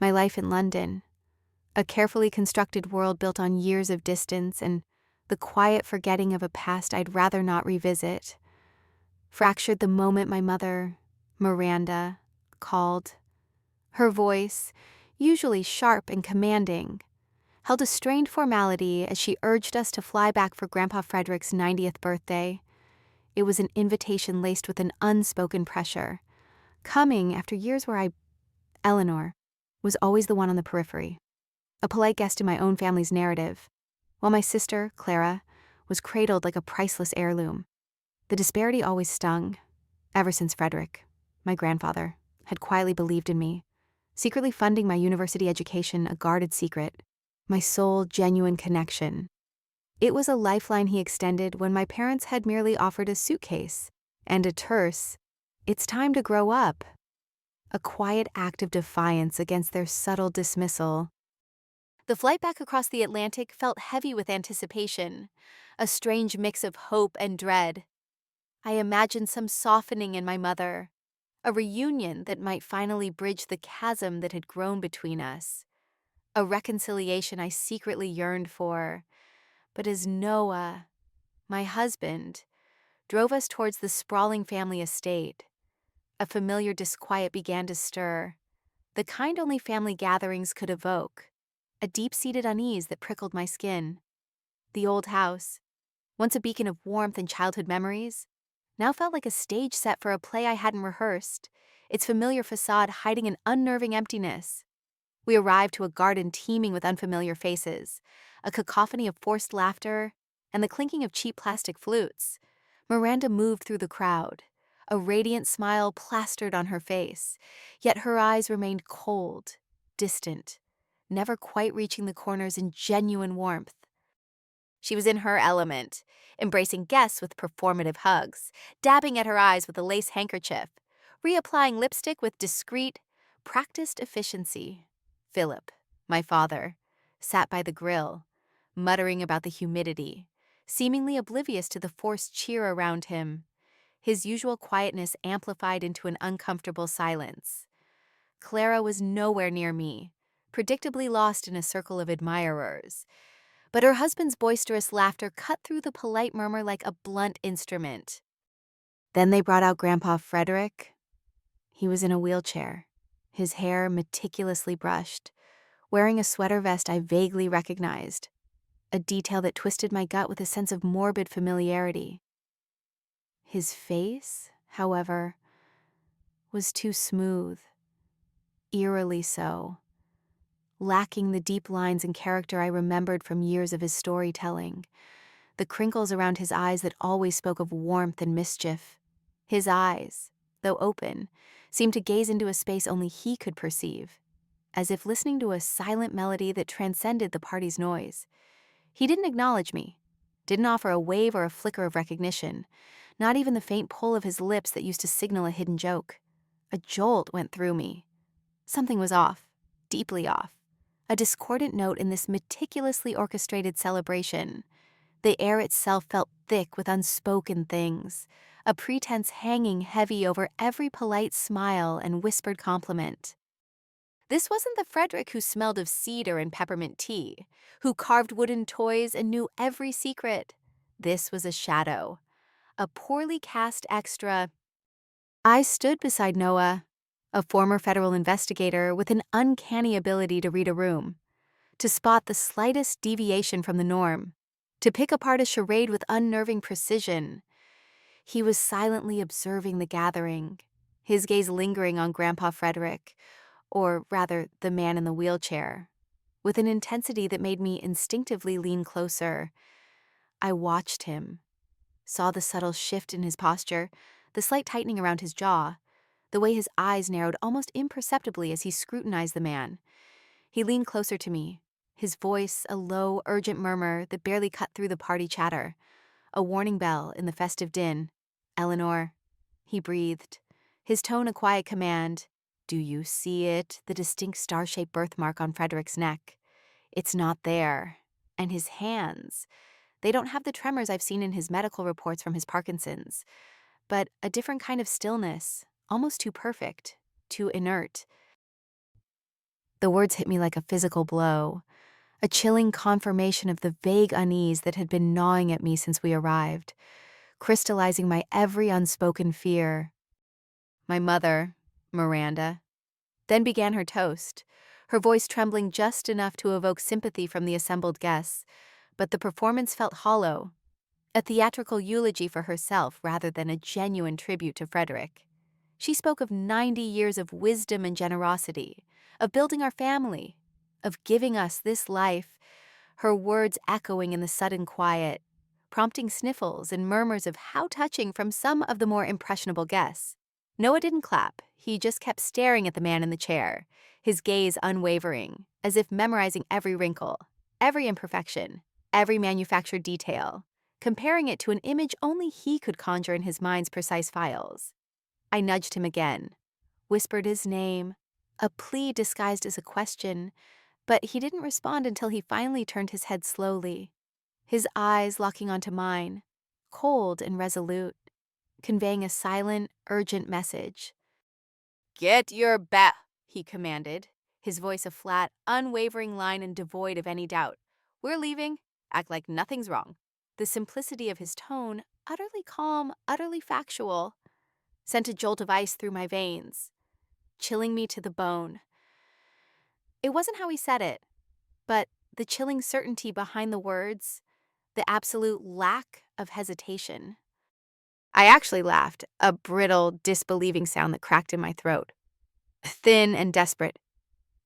My life in London, a carefully constructed world built on years of distance and the quiet forgetting of a past I'd rather not revisit, fractured the moment my mother, Miranda, called. Her voice, usually sharp and commanding, held a strained formality as she urged us to fly back for Grandpa Frederick's 90th birthday. It was an invitation laced with an unspoken pressure, coming after years where Eleanor, was always the one on the periphery, a polite guest in my own family's narrative, while my sister, Clara, was cradled like a priceless heirloom. The disparity always stung, ever since Frederick, my grandfather, had quietly believed in me, secretly funding my university education, a guarded secret, my sole genuine connection. It was a lifeline he extended when my parents had merely offered a suitcase and a terse, "It's time to grow up," a quiet act of defiance against their subtle dismissal. The flight back across the Atlantic felt heavy with anticipation, a strange mix of hope and dread. I imagined some softening in my mother, a reunion that might finally bridge the chasm that had grown between us, a reconciliation I secretly yearned for. But as Noah, my husband, drove us towards the sprawling family estate, a familiar disquiet began to stir, the kind only family gatherings could evoke, a deep-seated unease that prickled my skin. The old house, once a beacon of warmth and childhood memories, now felt like a stage set for a play I hadn't rehearsed, its familiar facade hiding an unnerving emptiness. We arrived to a garden teeming with unfamiliar faces, a cacophony of forced laughter, and the clinking of cheap plastic flutes. Miranda moved through the crowd, a radiant smile plastered on her face, yet her eyes remained cold, distant, never quite reaching the corners in genuine warmth. She was in her element, embracing guests with performative hugs, dabbing at her eyes with a lace handkerchief, reapplying lipstick with discreet, practiced efficiency. Philip, my father, sat by the grill, muttering about the humidity, seemingly oblivious to the forced cheer around him, his usual quietness amplified into an uncomfortable silence. Clara was nowhere near me, predictably lost in a circle of admirers, but her husband's boisterous laughter cut through the polite murmur like a blunt instrument. Then they brought out Grandpa Frederick. He was in a wheelchair, his hair meticulously brushed, wearing a sweater vest I vaguely recognized, a detail that twisted my gut with a sense of morbid familiarity. His face, however, was too smooth, eerily so, lacking the deep lines and character I remembered from years of his storytelling, the crinkles around his eyes that always spoke of warmth and mischief. His eyes, though open, seemed to gaze into a space only he could perceive, as if listening to a silent melody that transcended the party's noise. He didn't acknowledge me, didn't offer a wave or a flicker of recognition, not even the faint pull of his lips that used to signal a hidden joke. A jolt went through me. Something was off, deeply off, a discordant note in this meticulously orchestrated celebration. The air itself felt thick with unspoken things, a pretense hanging heavy over every polite smile and whispered compliment. This wasn't the Frederick who smelled of cedar and peppermint tea, who carved wooden toys and knew every secret. This was a shadow, a poorly cast extra. I stood beside Noah, a former federal investigator with an uncanny ability to read a room, to spot the slightest deviation from the norm, to pick apart a charade with unnerving precision. He was silently observing the gathering, his gaze lingering on Grandpa Frederick, or rather the man in the wheelchair, with an intensity that made me instinctively lean closer. I watched him, saw the subtle shift in his posture, the slight tightening around his jaw, the way his eyes narrowed almost imperceptibly as he scrutinized the man. He leaned closer to me, his voice a low, urgent murmur that barely cut through the party chatter, a warning bell in the festive din. "Eleanor," he breathed, his tone a quiet command. "Do you see it, the distinct star-shaped birthmark on Frederick's neck? It's not there." And his hands, they don't have the tremors I've seen in his medical reports from his Parkinson's, but a different kind of stillness, almost too perfect, too inert. The words hit me like a physical blow, a chilling confirmation of the vague unease that had been gnawing at me since we arrived, crystallizing my every unspoken fear. My mother, Miranda, then began her toast, her voice trembling just enough to evoke sympathy from the assembled guests, but the performance felt hollow, a theatrical eulogy for herself rather than a genuine tribute to Frederick. She spoke of 90 years of wisdom and generosity, of building our family, of giving us this life, her words echoing in the sudden quiet, prompting sniffles and murmurs of how touching from some of the more impressionable guests. Noah didn't clap. He just kept staring at the man in the chair, his gaze unwavering, as if memorizing every wrinkle, every imperfection, every manufactured detail, comparing it to an image only he could conjure in his mind's precise files. I nudged him again, whispered his name, a plea disguised as a question, but he didn't respond until he finally turned his head slowly, his eyes locking onto mine, cold and resolute, conveying a silent, urgent message. "Get your he commanded, his voice a flat, unwavering line and devoid of any doubt. "We're leaving. Act like nothing's wrong." The simplicity of his tone, utterly calm, utterly factual, sent a jolt of ice through my veins, chilling me to the bone. It wasn't how he said it, but the chilling certainty behind the words, the absolute lack of hesitation. I actually laughed, a brittle, disbelieving sound that cracked in my throat. Thin and desperate.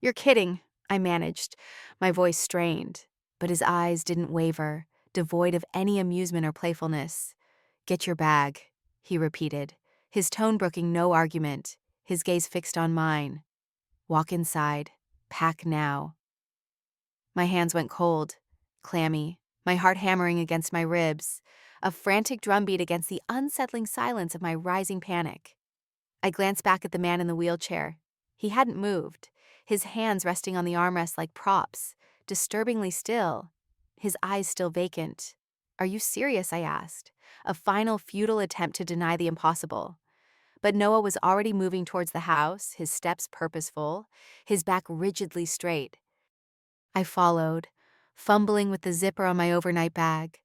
"You're kidding," I managed, my voice strained, but his eyes didn't waver, devoid of any amusement or playfulness. "Get your bag," he repeated, his tone brooking no argument, his gaze fixed on mine. "Walk inside. Pack now." My hands went cold, clammy, my heart hammering against my ribs, a frantic drumbeat against the unsettling silence of my rising panic. I glanced back at the man in the wheelchair. He hadn't moved, his hands resting on the armrest like props, disturbingly still, his eyes still vacant. "Are you serious?" I asked, a final futile attempt to deny the impossible. But Noah was already moving towards the house, his steps purposeful, his back rigidly straight. I followed, fumbling with the zipper on my overnight bag,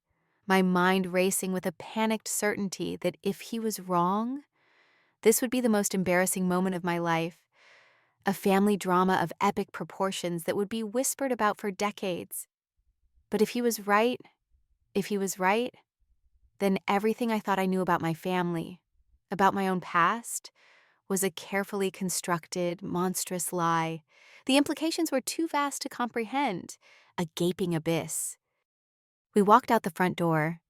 my mind racing with a panicked certainty that if he was wrong, this would be the most embarrassing moment of my life, a family drama of epic proportions that would be whispered about for decades. But if he was right, then everything I thought I knew about my family, about my own past, was a carefully constructed, monstrous lie. The implications were too vast to comprehend, a gaping abyss. We walked out the front door,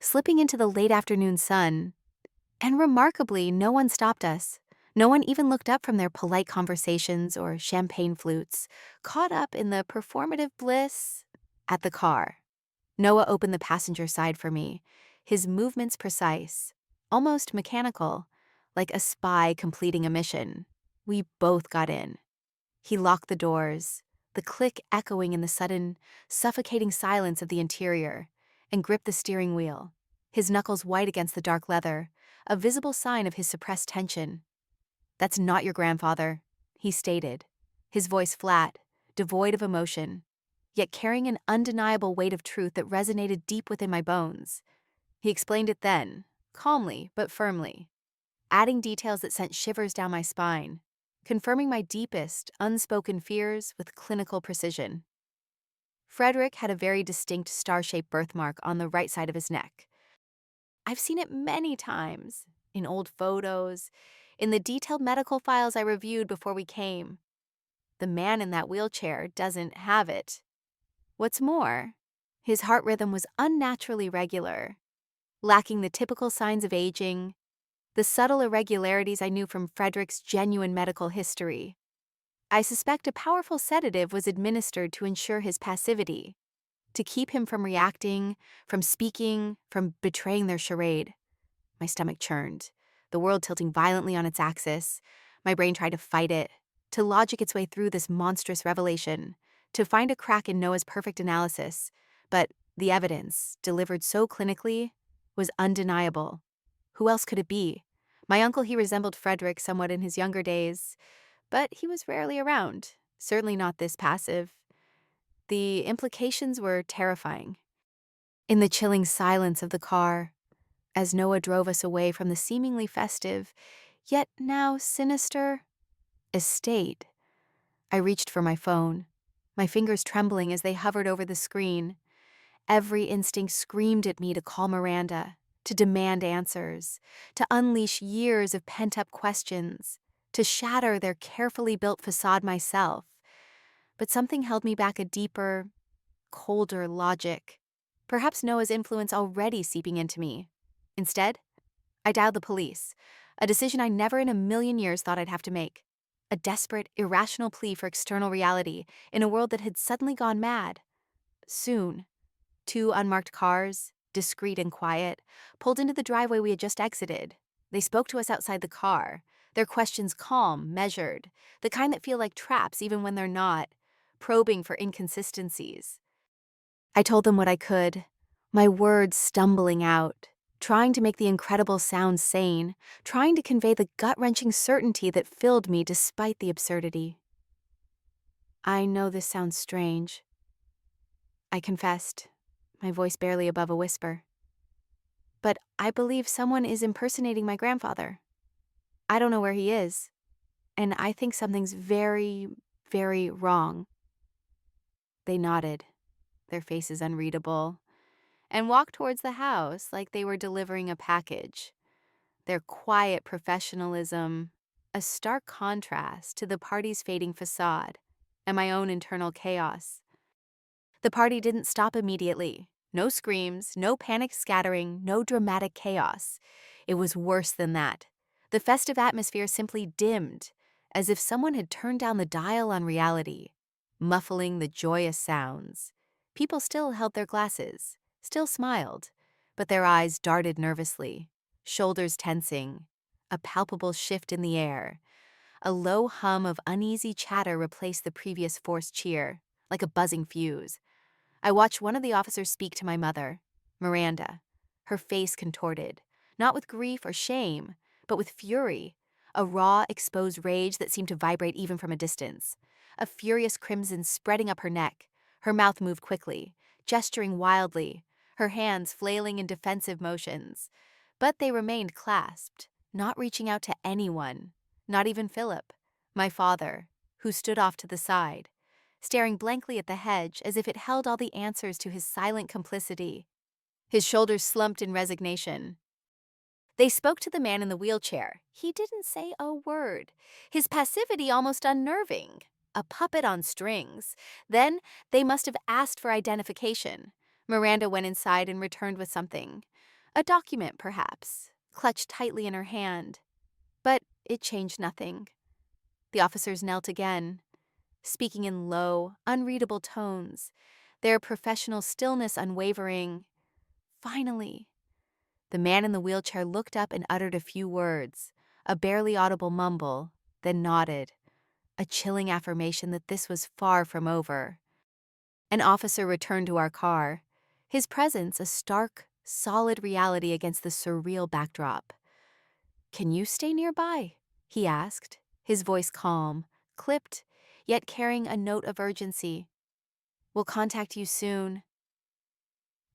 slipping into the late afternoon sun, and remarkably, no one stopped us. No one even looked up from their polite conversations or champagne flutes, caught up in the performative bliss at the car. Noah opened the passenger side for me, his movements precise, almost mechanical, like a spy completing a mission. We both got in. He locked the doors, the click echoing in the sudden, suffocating silence of the interior, and gripped the steering wheel, his knuckles white against the dark leather, a visible sign of his suppressed tension. "That's not your grandfather," he stated, his voice flat, devoid of emotion, yet carrying an undeniable weight of truth that resonated deep within my bones. He explained it then, calmly but firmly, adding details that sent shivers down my spine, confirming my deepest, unspoken fears with clinical precision. Frederick had a very distinct star-shaped birthmark on the right side of his neck. I've seen it many times, in old photos, in the detailed medical files I reviewed before we came. The man in that wheelchair doesn't have it. What's more, his heart rhythm was unnaturally regular, lacking the typical signs of aging, the subtle irregularities I knew from Frederick's genuine medical history. I suspect a powerful sedative was administered to ensure his passivity, to keep him from reacting, from speaking, from betraying their charade. My stomach churned, the world tilting violently on its axis. My brain tried to fight it, to logic its way through this monstrous revelation, to find a crack in Noah's perfect analysis. But the evidence, delivered so clinically, was undeniable. Who else could it be? My uncle, he resembled Frederick somewhat in his younger days, but he was rarely around. certainly not this passive. The implications were terrifying. In the chilling silence of the car, as Noah drove us away from the seemingly festive, yet now sinister, estate, I reached for my phone, my fingers trembling as they hovered over the screen. Every instinct screamed at me to call Miranda, to demand answers, to unleash years of pent-up questions, to shatter their carefully built facade myself. But something held me back, a deeper, colder logic. Perhaps Noah's influence already seeping into me. Instead, I dialed the police, a decision I never in a million years thought I'd have to make. A desperate, irrational plea for external reality in a world that had suddenly gone mad. Soon, two unmarked cars, discreet and quiet, pulled into the driveway we had just exited. They spoke to us outside the car, their questions calm, measured, the kind that feel like traps even when they're not, probing for inconsistencies. I told them what I could, my words stumbling out, trying to make the incredible sound sane, trying to convey the gut-wrenching certainty that filled me despite the absurdity. I know this sounds strange, I confessed, my voice barely above a whisper. But I believe someone is impersonating my grandfather. I don't know where he is, and I think something's very, very wrong. They nodded, their faces unreadable, and walked towards the house like they were delivering a package. Their quiet professionalism, a stark contrast to the party's fading facade and my own internal chaos. The party didn't stop immediately. No screams, no panic scattering, no dramatic chaos. It was worse than that. The festive atmosphere simply dimmed, as if someone had turned down the dial on reality, muffling the joyous sounds. People still held their glasses, still smiled, but their eyes darted nervously, shoulders tensing, a palpable shift in the air. A low hum of uneasy chatter replaced the previous forced cheer, like a buzzing fuse. I watched one of the officers speak to my mother, Miranda, her face contorted, not with grief or shame, but with fury, a raw, exposed rage that seemed to vibrate even from a distance. A furious crimson spreading up her neck, her mouth moved quickly, gesturing wildly, her hands flailing in defensive motions. But they remained clasped, not reaching out to anyone, not even Philip, my father, who stood off to the side, staring blankly at the hedge as if it held all the answers to his silent complicity. His shoulders slumped in resignation. They spoke to the man in the wheelchair. He didn't say a word, his passivity almost unnerving. A puppet on strings. Then they must have asked for identification. Miranda went inside and returned with something. A document, perhaps, clutched tightly in her hand. But it changed nothing. The officers knelt again, speaking in low, unreadable tones, their professional stillness unwavering. Finally, the man in the wheelchair looked up and uttered a few words, a barely audible mumble, then nodded, a chilling affirmation that this was far from over. An officer returned to our car, his presence a stark, solid reality against the surreal backdrop. "Can you stay nearby?" he asked, his voice calm, clipped, yet carrying a note of urgency. "We'll contact you soon."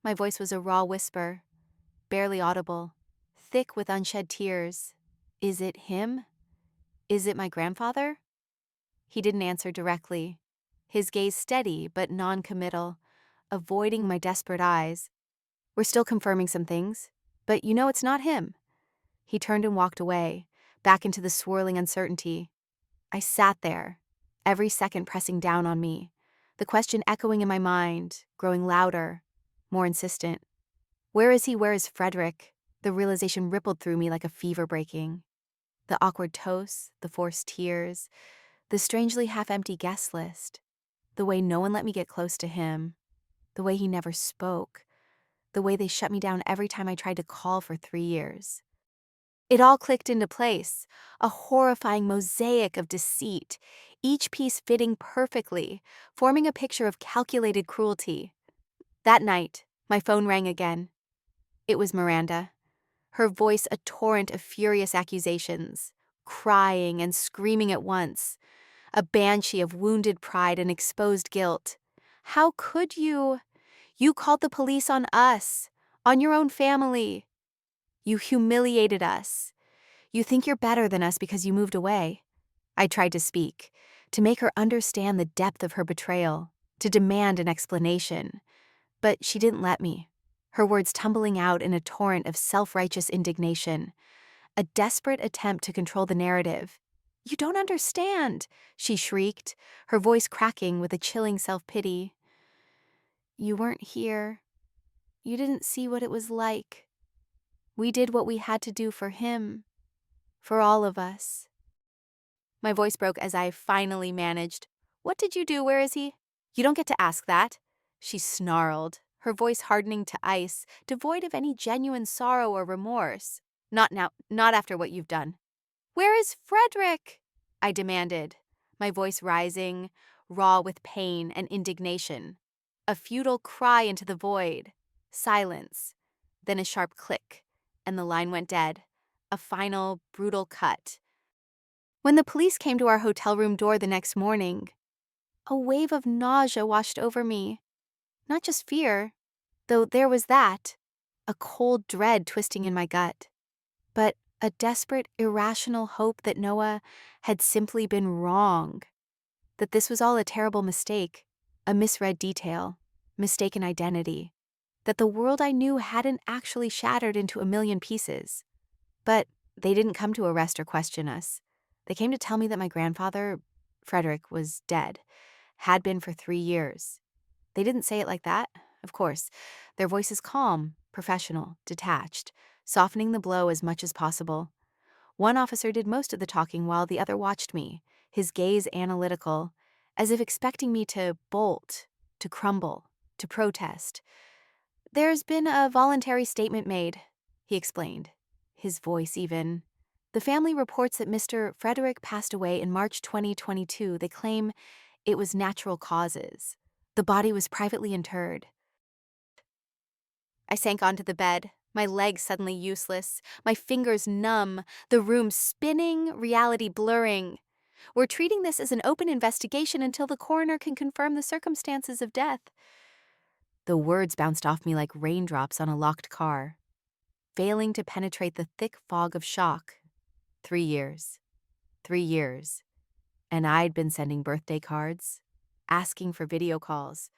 My voice was a raw whisper, barely audible, thick with unshed tears. Is it him? Is it my grandfather? He didn't answer directly, his gaze steady but non-committal, avoiding my desperate eyes. "We're still confirming some things, but you know it's not him." He turned and walked away, back into the swirling uncertainty. I sat there, every second pressing down on me, the question echoing in my mind, growing louder, more insistent. Where is he? Where is Frederick? The realization rippled through me like a fever breaking. The awkward toasts, the forced tears, the strangely half-empty guest list, the way no one let me get close to him, the way he never spoke, the way they shut me down every time I tried to call for 3 years. It all clicked into place, a horrifying mosaic of deceit, each piece fitting perfectly, forming a picture of calculated cruelty. That night, my phone rang again. It was Miranda, her voice a torrent of furious accusations, crying and screaming at once, a banshee of wounded pride and exposed guilt. How could you? You called the police on us, on your own family. You humiliated us. You think you're better than us because you moved away. I tried to speak, to make her understand the depth of her betrayal, to demand an explanation. But she didn't let me, her words tumbling out in a torrent of self-righteous indignation, a desperate attempt to control the narrative. "You don't understand," she shrieked, her voice cracking with a chilling self-pity. "You weren't here. You didn't see what it was like. We did what we had to do for him, for all of us." My voice broke as I finally managed. "What did you do? Where is he?" "You don't get to ask that," she snarled, her voice hardening to ice, devoid of any genuine sorrow or remorse. "Not now, not after what you've done." "Where is Frederick?" I demanded, my voice rising, raw with pain and indignation. A futile cry into the void. Silence. Then a sharp click, and the line went dead. A final, brutal cut. When the police came to our hotel room door the next morning, a wave of nausea washed over me. Not just fear, though there was that, a cold dread twisting in my gut, but a desperate, irrational hope that Noah had simply been wrong, that this was all a terrible mistake, a misread detail, mistaken identity, that the world I knew hadn't actually shattered into a million pieces. But they didn't come to arrest or question us. They came to tell me that my grandfather, Frederick, was dead, had been for 3 years. They didn't say it like that, of course. Their voices calm, professional, detached, softening the blow as much as possible. One officer did most of the talking while the other watched me, his gaze analytical, as if expecting me to bolt, to crumble, to protest. "There's been a voluntary statement made," he explained, his voice even. "The family reports that Mr. Frederick passed away in March 2022. They claim it was natural causes. The body was privately interred." I sank onto the bed, my legs suddenly useless, my fingers numb, the room spinning, reality blurring. "We're treating this as an open investigation until the coroner can confirm the circumstances of death." The words bounced off me like raindrops on a locked car, failing to penetrate the thick fog of shock. 3 years. 3 years. And I'd been sending birthday cards, asking for video calls,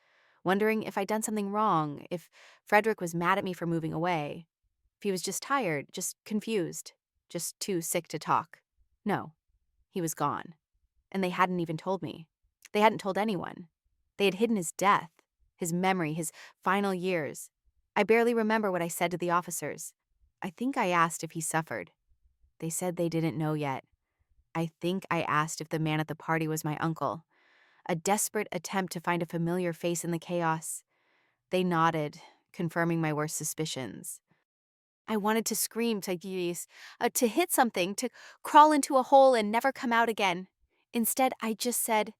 wondering if I'd done something wrong, if Frederick was mad at me for moving away, if he was just tired, just confused, just too sick to talk. No, he was gone. And they hadn't even told me. They hadn't told anyone. They had hidden his death, his memory, his final years. I barely remember what I said to the officers. I think I asked if he suffered. They said they didn't know yet. I think I asked if the man at the party was my uncle. A desperate attempt to find a familiar face in the chaos. They nodded, confirming my worst suspicions. I wanted to scream, to hit something, to crawl into a hole and never come out again. Instead, I just said,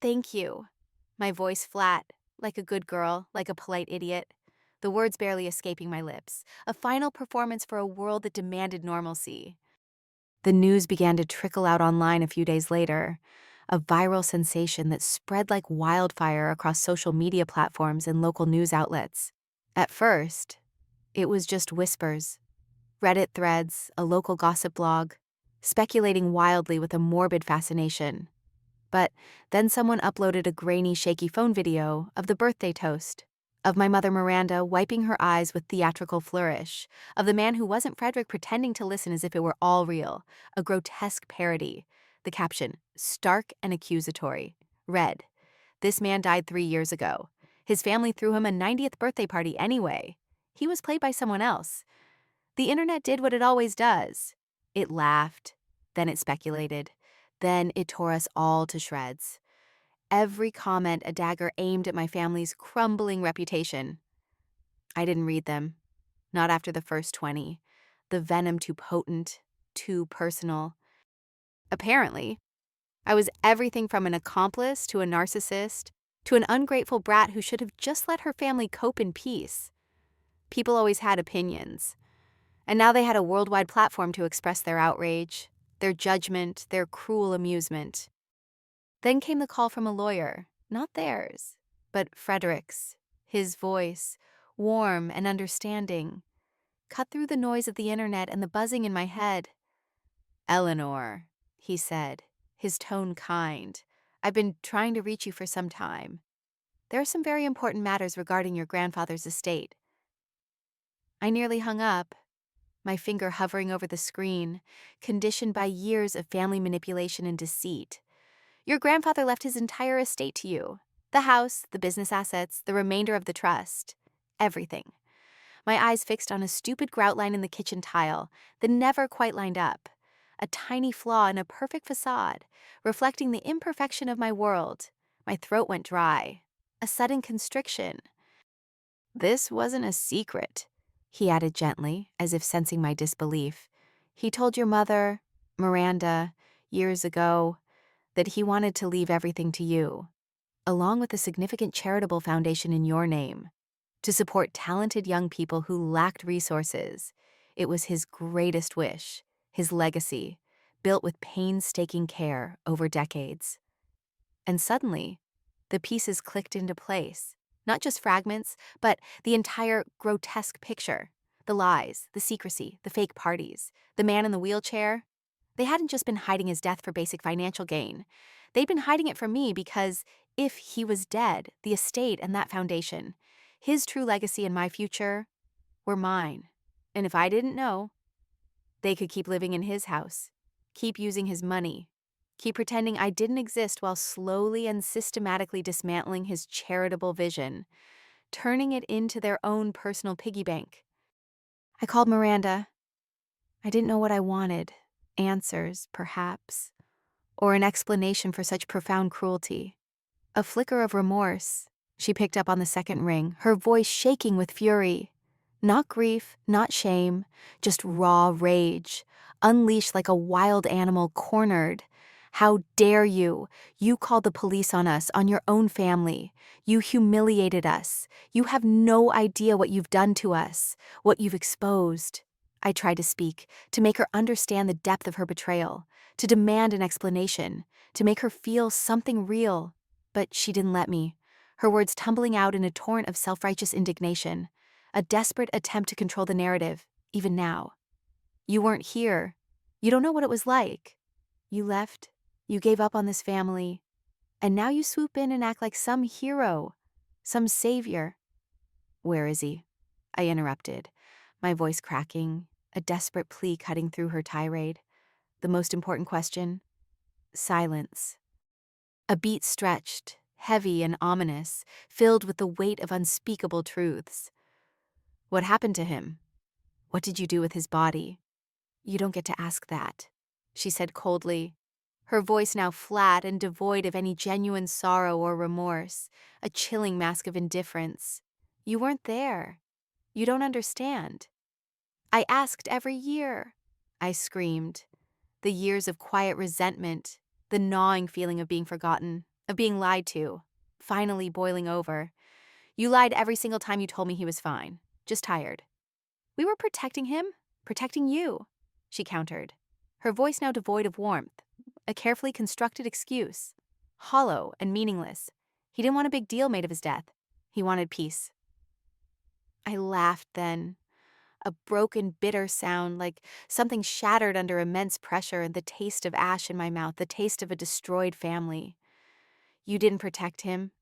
"Thank you." My voice flat, like a good girl, like a polite idiot. The words barely escaping my lips. A final performance for a world that demanded normalcy. The news began to trickle out online a few days later, a viral sensation that spread like wildfire across social media platforms and local news outlets. At first, it was just whispers, Reddit threads, a local gossip blog, speculating wildly with a morbid fascination. But then someone uploaded a grainy, shaky phone video of the birthday toast, of my mother Miranda wiping her eyes with theatrical flourish, of the man who wasn't Frederick pretending to listen as if it were all real, a grotesque parody. The caption, stark and accusatory, read, "This man died 3 years ago. His family threw him a 90th birthday party anyway. He was played by someone else. The internet did what it always does. It laughed, then it speculated, then it tore us all to shreds. Every comment a dagger aimed at my family's crumbling reputation. I didn't read them. Not after the first 20. The venom too potent, too personal. Apparently, I was everything from an accomplice to a narcissist to an ungrateful brat who should have just let her family cope in peace. People always had opinions. And now they had a worldwide platform to express their outrage, their judgment, their cruel amusement. Then came the call from a lawyer, not theirs, but Frederick's. His voice, warm and understanding, cut through the noise of the internet and the buzzing in my head. "Eleanor," he said, his tone kind. "I've been trying to reach you for some time. There are some very important matters regarding your grandfather's estate." I nearly hung up, my finger hovering over the screen, conditioned by years of family manipulation and deceit. "Your grandfather left his entire estate to you. The house, the business assets, the remainder of the trust. Everything." My eyes fixed on a stupid grout line in the kitchen tile that never quite lined up. A tiny flaw in a perfect facade, reflecting the imperfection of my world. My throat went dry. A sudden constriction. "This wasn't a secret," he added gently, as if sensing my disbelief. "He told your mother, Miranda, years ago, that he wanted to leave everything to you, along with a significant charitable foundation in your name, to support talented young people who lacked resources. It was his greatest wish, his legacy, built with painstaking care over decades." And suddenly, the pieces clicked into place. Not just fragments, but the entire grotesque picture. The lies, the secrecy, the fake parties, the man in the wheelchair. They hadn't just been hiding his death for basic financial gain. They'd been hiding it from me because if he was dead, the estate and that foundation, his true legacy and my future, were mine. And if I didn't know, they could keep living in his house, keep using his money, keep pretending I didn't exist while slowly and systematically dismantling his charitable vision, turning it into their own personal piggy bank. I called Miranda. I didn't know what I wanted. Answers, perhaps, or an explanation for such profound cruelty. A flicker of remorse. She picked up on the second ring, her voice shaking with fury. Not grief, not shame, just raw rage, unleashed like a wild animal cornered. "How dare you? You called the police on us, on your own family. You humiliated us. You have no idea what you've done to us, what you've exposed." I tried to speak, to make her understand the depth of her betrayal, to demand an explanation, to make her feel something real. But she didn't let me, her words tumbling out in a torrent of self-righteous indignation, a desperate attempt to control the narrative, even now. "You weren't here. You don't know what it was like. You left, you gave up on this family, and now you swoop in and act like some hero, some savior." "Where is he?" I interrupted, my voice cracking, a desperate plea cutting through her tirade. The most important question? Silence. A beat stretched, heavy and ominous, filled with the weight of unspeakable truths. "What happened to him? What did you do with his body?" "You don't get to ask that," she said coldly, her voice now flat and devoid of any genuine sorrow or remorse, a chilling mask of indifference. "You weren't there. You don't understand." "I asked every year," I screamed. The years of quiet resentment, the gnawing feeling of being forgotten, of being lied to, finally boiling over. "You lied every single time you told me he was fine, just tired." "We were protecting him, protecting you," she countered, her voice now devoid of warmth, a carefully constructed excuse, hollow and meaningless. He didn't want a big deal made of his death. He wanted peace. I laughed then, a broken, bitter sound like something shattered under immense pressure and the taste of ash in my mouth, the taste of a destroyed family. "You didn't protect him.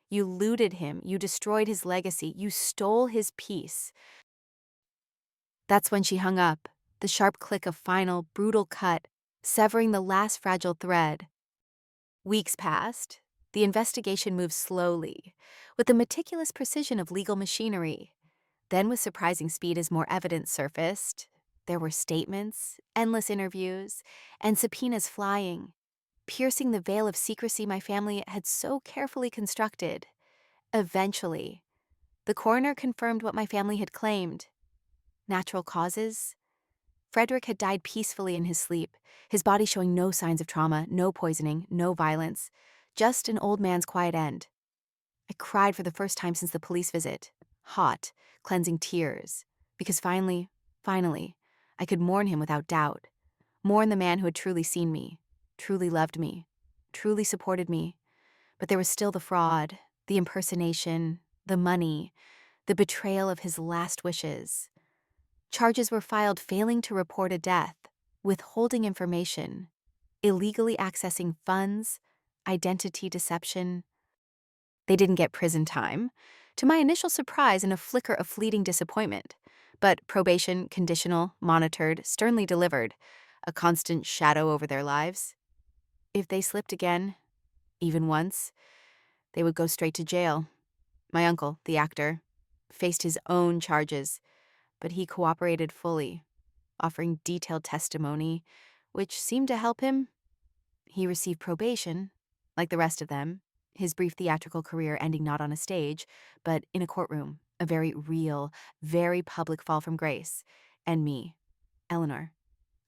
You looted him. You destroyed his legacy. You stole his peace." That's when she hung up, the sharp click of final, brutal cut, severing the last fragile thread. Weeks passed. The investigation moved slowly, with the meticulous precision of legal machinery. Then with surprising speed as more evidence surfaced, there were statements, endless interviews, and subpoenas flying, piercing the veil of secrecy my family had so carefully constructed. Eventually, the coroner confirmed what my family had claimed. Natural causes? Frederick had died peacefully in his sleep, his body showing no signs of trauma, no poisoning, no violence, just an old man's quiet end. I cried for the first time since the police visit, hot, cleansing tears, because finally, I could mourn him without doubt, mourn the man who had truly seen me, truly loved me, truly supported me. But there was still the fraud, the impersonation, the money, the betrayal of his last wishes. Charges were filed failing to report a death, withholding information, illegally accessing funds, identity deception. They didn't get prison time, to my initial surprise and a flicker of fleeting disappointment. But probation, conditional, monitored, sternly delivered, a constant shadow over their lives. If they slipped again, even once, they would go straight to jail. My uncle, the actor, faced his own charges, but he cooperated fully, offering detailed testimony, which seemed to help him. He received probation, like the rest of them, his brief theatrical career ending not on a stage, but in a courtroom, a very real, very public fall from grace. And me, Eleanor.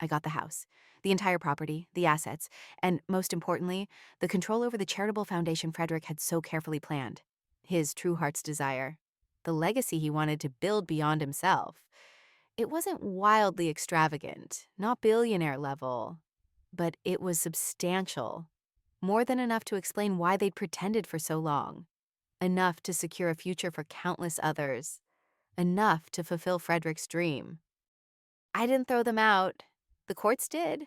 I got the house, the entire property, the assets, and most importantly, the control over the charitable foundation Frederick had so carefully planned. His true heart's desire. The legacy he wanted to build beyond himself. It wasn't wildly extravagant, not billionaire level, but it was substantial. More than enough to explain why they'd pretended for so long. Enough to secure a future for countless others. Enough to fulfill Frederick's dream. I didn't throw them out. The courts did.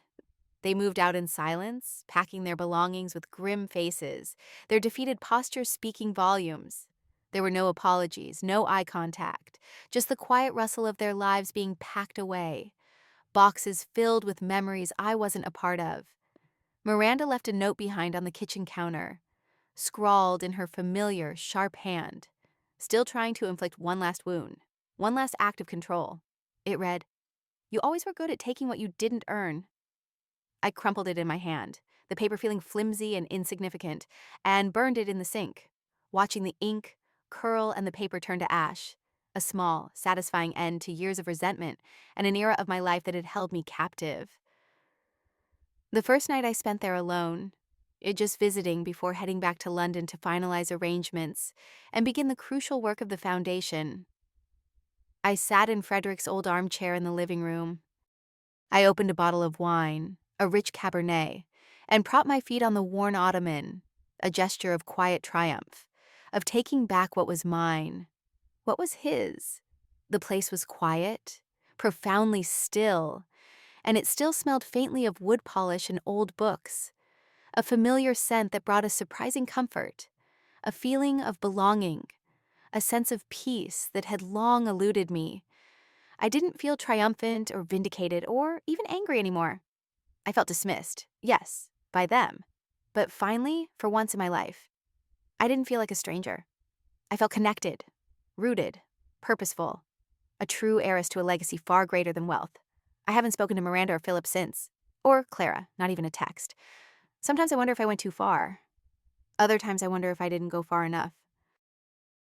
They moved out in silence, packing their belongings with grim faces, their defeated postures speaking volumes. There were no apologies, no eye contact, just the quiet rustle of their lives being packed away, boxes filled with memories I wasn't a part of. Miranda left a note behind on the kitchen counter, scrawled in her familiar, sharp hand, still trying to inflict one last wound, one last act of control. It read, "You always were good at taking what you didn't earn." I crumpled it in my hand, the paper feeling flimsy and insignificant, and burned it in the sink, watching the ink curl and the paper turn to ash, a small, satisfying end to years of resentment and an era of my life that had held me captive. The first night I spent there alone, it just visiting before heading back to London to finalize arrangements and begin the crucial work of the foundation. I sat in Frederick's old armchair in the living room. I opened a bottle of wine, a rich Cabernet, and propped my feet on the worn ottoman, a gesture of quiet triumph, of taking back what was mine, what was his. The place was quiet, profoundly still, and it still smelled faintly of wood polish and old books, a familiar scent that brought a surprising comfort, a feeling of belonging, a sense of peace that had long eluded me. I didn't feel triumphant or vindicated or even angry anymore. I felt dismissed, yes, by them. But finally, for once in my life, I didn't feel like a stranger. I felt connected, rooted, purposeful, a true heiress to a legacy far greater than wealth. I haven't spoken to Miranda or Philip since, or Clara, not even a text. Sometimes I wonder if I went too far. Other times I wonder if I didn't go far enough.